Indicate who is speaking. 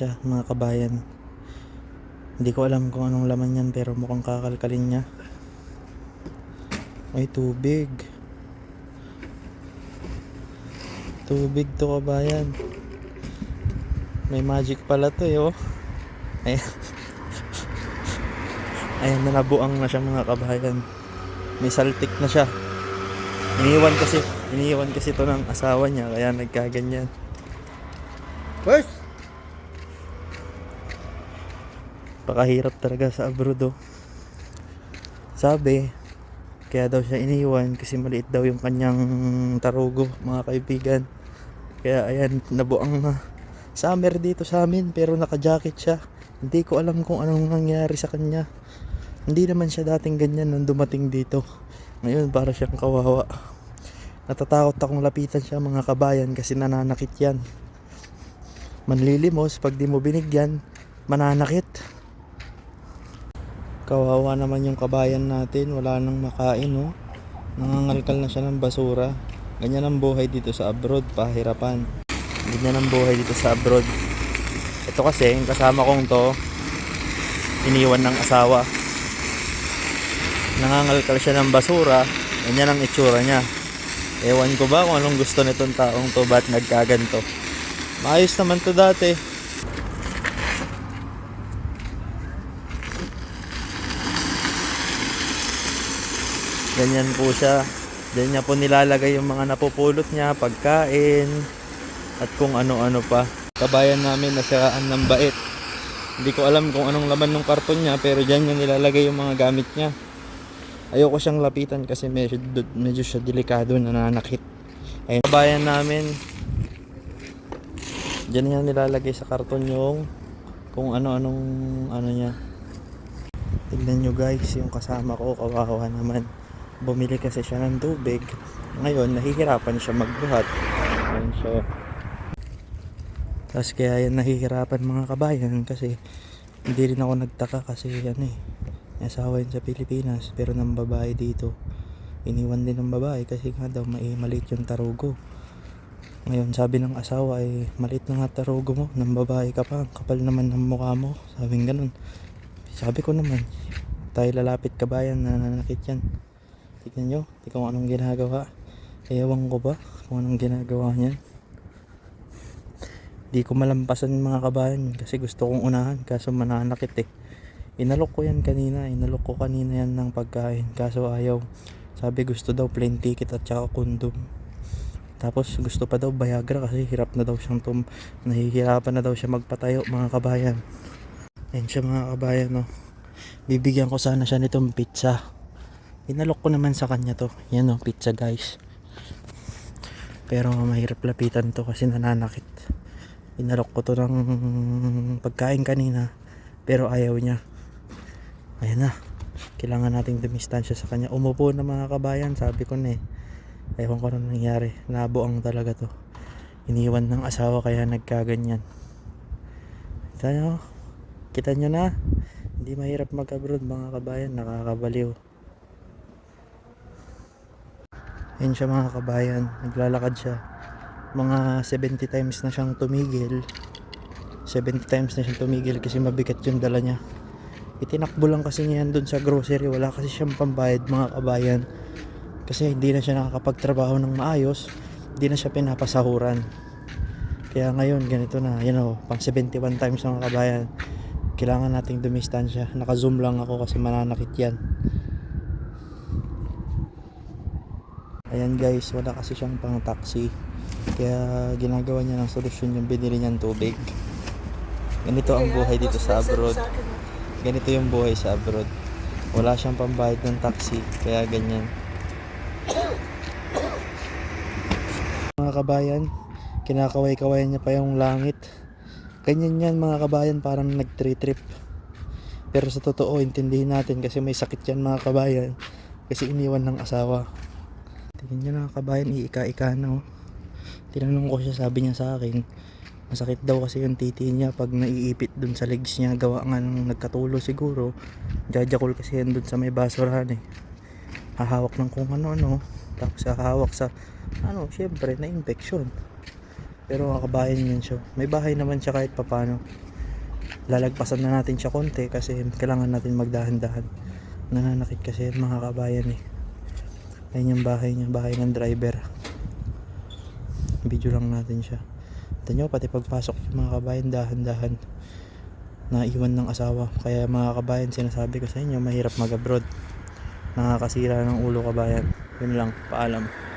Speaker 1: siya mga kabayan. Hindi ko alam kung anong laman yan pero mukhang kakalkalin niya. Ay, tubig. Tubig to kabayan. May magic pala to oh. Ayan. Ayan na, nabuang na siya mga kabayan. May saltik na siya. Iniwan kasi to ng asawa niya kaya nagkaganyan. First! Pakahirap talaga sa abroad oh. Sabi, kaya daw siya iniwan kasi maliit daw yung kanyang tarugo mga kaibigan. Kaya ayan, nabuang na. Summer dito sa amin pero naka-jacket siya. Hindi ko alam kung anong nangyari sa kanya. Hindi naman siya dating ganyan nung dumating dito. Ngayon para siyang kawawa. Natatakot akong lapitan siya mga kabayan kasi nananakit yan. Manlilimos pag di mo binigyan, mananakit. Kawawa naman yung kabayan natin, wala nang makain oh. Nangangalkal na siya ng basura. Ganyan ang buhay dito sa abroad, pahirapan. Ganyan ang buhay dito sa abroad. Ito kasi, yung kasama kong to, iniwan ng asawa. Nangangalkal siya ng basura, ganyan ang itsura niya. Ewan ko ba kung anong gusto nitong taong to, ba't nagkaganto. Maayos naman to dati. Ganyan po siya. Diyan niya po nilalagay yung mga napupulot niya, pagkain, at kung ano-ano pa. Kabayan namin nasiraan ng bait. Hindi ko alam kung anong laman ng karton niya, pero diyan niya nilalagay yung mga gamit niya. Ayoko siyang lapitan kasi medyo siya delikado, nananakit. Ayun, kabayan namin. Diyan niya nilalagay sa karton yung kung ano-anong ano niya. Tignan nyo guys, yung kasama ko, kawawa naman. Bumili kasi siya ng tubig. Ngayon, nahihirapan siya magbuhat. Ayun siya. Tapos kaya yan nahihirapan mga kabayan kasi hindi rin ako nagtaka kasi asawa yun sa Pilipinas pero ng babae dito. Iniwan din ng babae kasi nga daw maliit yung tarugo. Ngayon sabi ng asawa ay maliit na nga tarugo mo, ng babae ka pa, kapal naman ng mukha mo. Sabing ganun. Sabi ko naman, tayo lalapit kabayan, nananakit yan. Tignan nyo, kung anong ginagawa. Ewan ko ba kung anong ginagawa niyan. Di ko malampasan mga kabayan kasi gusto kong unahan kaso mananakit eh. Inalok ko kanina yan ng pagkain kaso ayaw. Sabi gusto daw plane ticket at saka kondom. Tapos gusto pa daw Viagra kasi hirap na daw siyang nahihirapan na daw siya magpatayo mga kabayan. Ayun siya mga kabayan no. Bibigyan ko sana siya nitong pizza. Inalok ko naman sa kanya to. Yan pizza guys. Pero mahirap lapitan to kasi nananakit. Inalok ko to ng pagkain kanina pero ayaw niya. Ayan na. Kailangan nating dumistansya sa kanya. Umupo na mga kabayan, sabi ko na eh. Ewan ko na nangyari. Nabuang talaga to. Iniwan ng asawa kaya nagkaganyan. Kita nyo na. Hindi mahirap mag-abroad mga kabayan. Nakakabaliw. Ayan siya mga kabayan. Naglalakad siya. Mga 70 times na siyang tumigil. 70 times na siyang tumigil kasi mabigat yung dala niya. Itinakbo lang kasi niyan doon sa grocery. Wala kasi siyang pambayad mga kabayan. Kasi hindi na siya nakakapagtrabaho ng maayos. Hindi na siya pinapasahuran. Kaya ngayon ganito na. Pang 71 times mga kabayan. Kailangan nating dumistansya. Naka-zoom lang ako kasi mananakit yan. Ayan guys, wala kasi siyang pang taxi. Kaya ginagawa niya ng solusyon yung binili niyang tubig. Ganito ang buhay dito sa abroad. Ganito yung buhay sa abroad. Wala siyang pambayad ng taxi. Kaya ganyan. Mga kabayan, kinakaway-kawayan niya pa yung langit. Ganyan yan mga kabayan, parang nag-trip. Pero sa totoo, intindihin natin kasi may sakit yan mga kabayan. Kasi iniwan ng asawa. Tingnan niyo na kabayan, iika-ika na Tinanong ko siya, sabi niya sa akin, masakit daw kasi yung titi niya pag naiipit dun sa legs niya. Gawa nga nung nagkatulo siguro. Jajakol kasi yan dun sa may basurahan eh. Hahawak ng kung ano-ano. Tapos hahawak sa syempre na infection. Pero mga kabayan yun siya. May bahay naman siya kahit papano. lalagpasan na natin siya konti kasi kailangan natin magdahan-dahan. Nananakit kasi mga kabayan eh. Ayun yung bahay niya, bahay ng driver. Video lang natin siya. Ito nyo, pati pagpasok mga kabayan, dahan-dahan. Naiwan ng asawa. Kaya mga kabayan, sinasabi ko sa inyo, mahirap mag-abroad. Nakakasira ng ulo kabayan. Yun lang, paalam.